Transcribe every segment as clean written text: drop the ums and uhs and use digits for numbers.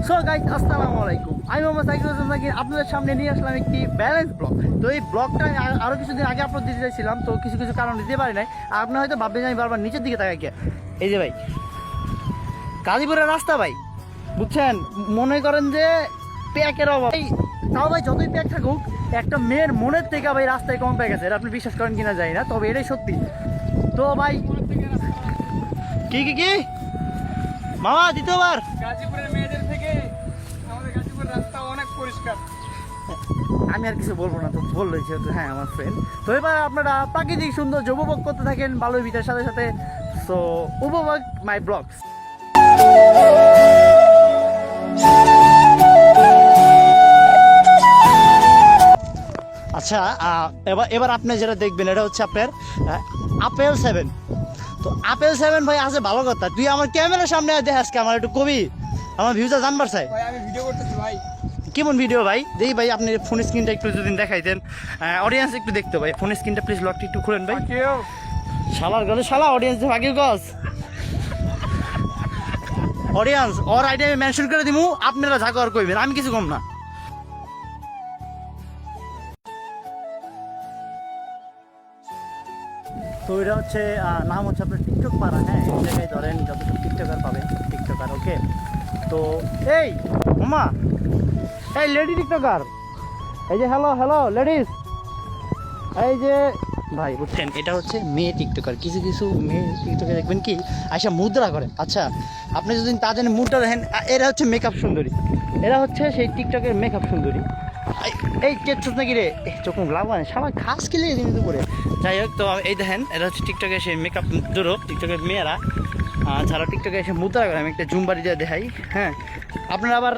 So guys আসসালামু আলাইকুম, আমি মোহাম্মদ সাইকুল হাসান জাকির আপনাদের সামনে নিয়ে আসলাম একটি ব্যালেন্স ব্লগ। তো এই ব্লগটা আমি আরও কিছুদিন আগে আপলোড দিতে চাইছিলাম, তো কিছু কিছু কারণ দিতে পারি নাই। আপনি হয়তো ভাববেন আমি বারবার নিচের দিকে তাকাই কে। এই যে ভাই গাজীপুরের রাস্তা ভাই, বুঝছেন, মনে করেন যে প্যাকের অভাব। এই তাও ভাই যতই প্যাক থাকুক, একটা মেয়ের মনের থেকে ভাই রাস্তায় কম প্যাক আছে, এটা আপনি বিশ্বাস করেন কিনা জানি না, তবে এটাই সত্যি। তো ভাই কি কি কি মামা দ্বিতীয়বার গাজীপুরের মেয়েদের থেকে আমাদের গাজীপুরের রাস্তা অনেক পরিষ্কার। আমি আর কিছু বলবো না, তো বললো যেহেতু হ্যাঁ আমার ফ্রেন্ড। তো এবার আপনারা প্রাকৃতিক সৌন্দর্য উপভোগ করতে থাকেন ভালোই ভিটার সাথে সাথে। সো উপভোগ মাই ব্লগস। আচ্ছা, এবার আপনি যেটা দেখবেন এটা হচ্ছে আপনার আপেল 7। তো আপেল 7 ভাই আছে, ভালো কথা। তুই আমার ক্যামেরার সামনে দেখে আজকে আমার একটু কবি, আমার ভিউটা জানবার চাই। ভাই আমি ভিডিও করতেছি ভাই। কেমন ভিডিও ভাই? দেখি ভাই আপনি ফোন স্ক্রিনটা একটু যদি দেখাইতেন, অডিয়েন্স একটু দেখতে ভাই। ফোন স্ক্রিনটা প্লিজ লকটা একটু খুলেন ভাই। কেউ শালার গলে শালা অডিয়েন্স ভাগির গছ। অডিয়েন্স ওর আইডি আমি মেনশন করে দিমু, আপনারা যা কর কইবেন, আমি কিছু কম না। তো এটা হচ্ছে নাম হচ্ছে আপনার টিকটক পাড়া। হ্যাঁ, এই জায়গায় ধরেন যতটুকু টিকটকার পাবেন টিকটকার। ওকে, তো এই মামা, এই লেডি টিকটকার, এই যে হ্যালো হ্যালো লেডিস, এই যে ভাই বুঝছেন এটা হচ্ছে মেয়ে টিকটকার। কিছু কিছু মেয়ে টিকটকে দেখবেন কি আচ্ছা মুদ্রা করে। আচ্ছা আপনি যদি তাদের মুদ্রা দেখেন, এরা হচ্ছে মেকআপ সুন্দরী, এরা হচ্ছে সেই টিকটকের মেকআপ সুন্দরী। এই চেচ্ছস নাকি রে, চোখ মুখ লাভ হয় সবাই খাস খেলে কিন্তু করে। যাই হোক, তো এই দেখেন এরা হচ্ছে টিকটকে সেই মেকআপ জোরো টিকটকের মেয়েরা যারা টিকটকে এসে মুদ্রা করে। আমি একটা জুম বাড়ি দিয়ে দেখাই। হ্যাঁ, আপনারা আবার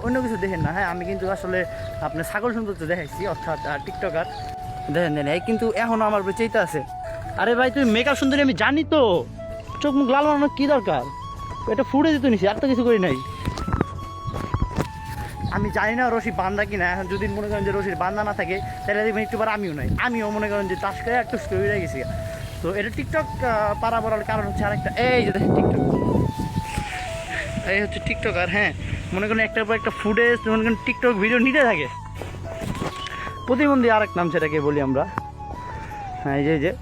অন্য কিছু দেখেন না। হ্যাঁ, আমি কিন্তু আসলে আপনার ছাগল সৌন্দর্য দেখাইছি, অর্থাৎ টিকটকার দেখেন দেন। এই কিন্তু এখনও আমার চেইতে আছে। আরে ভাই তুমি মেকআপ সুন্দরী আমি জানি, তো চোখ মুখ লাল বানানোর কী দরকার? এটা ফুটে দিত নিছি, আর তো কিছু করি নাই। আমি জানি না রশি বান্ধা কিনা। এখন যদি মনে করেন যে রশির বান্ধা না থাকে, তাহলে দেখবেন একটু বার আমিও নাই, আমিও মনে করেন যে চাষ করে একটু স্টোরি হয়ে গেছি। তো এটা টিকটক পাড়া বলার কারণ হচ্ছে আরেকটা, এই যে দেখেন টিকটক, এই হচ্ছে টিকটকার। হ্যাঁ, মনে করেন একটার পর একটা ফুটেজ মনে করেন টিকটক ভিডিও নিতে থাকে। প্রতিবন্ধী আরেক নাম সেটাকে বলি আমরা। হ্যাঁ, এই যে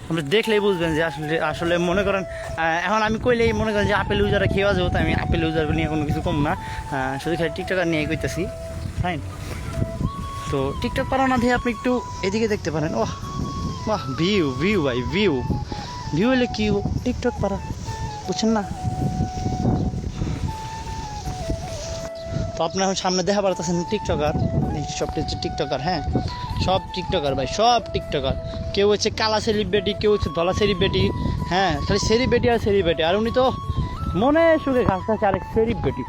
আপনি দেখলেই বুঝবেন যে আসলে আসলে মনে করেন এখন আমি কইলেই মনে করেন যে আপেল ইউজাররা খেয়ে যাবো। তো আমি আপেল ইউজার নিয়ে কোনো কিছু কম না, শুধু খালি টিকটকার নিয়ে কইতেছি। ফাইন। তো টিকটক পারা না দিয়ে আপনি একটু এদিকে দেখতে পারেন। ওহ বাহ, ভিউ ভিউ ভাই, ভিউ ভিউ হলে কি টিকটক পারা, বুঝছেন না? তো আপনার সামনে দেখা পারতেছেন টিকটকার, সবটা হচ্ছে টিকটকার। হ্যাঁ, সব টিকটকার ভাই, সব টিকটকার। কেউ হচ্ছে কালা সেলিব্রিটি, কেউ হচ্ছে ধলা সেলিব্রিটি। হ্যাঁ, খালি সেলিব্রিটি আর সেলিব্রিটি। আর উনি তো মনে সুখে ঘাস খাচ্ছে আরেক সেলিব্রিটি।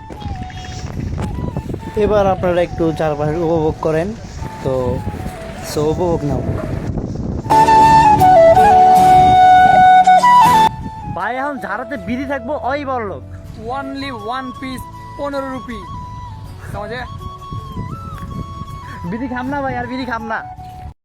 এবার আপনারা একটু চারপাশে উপভোগ করেন। তো উপভোগ নাও ভাই। এখন ঝাড়াতে বিধি থাকবো, ওই বড় লোক। Only 1 piece 15 rupee. समझे? বিধি খাম না ভাই, আর বিধি খাম না।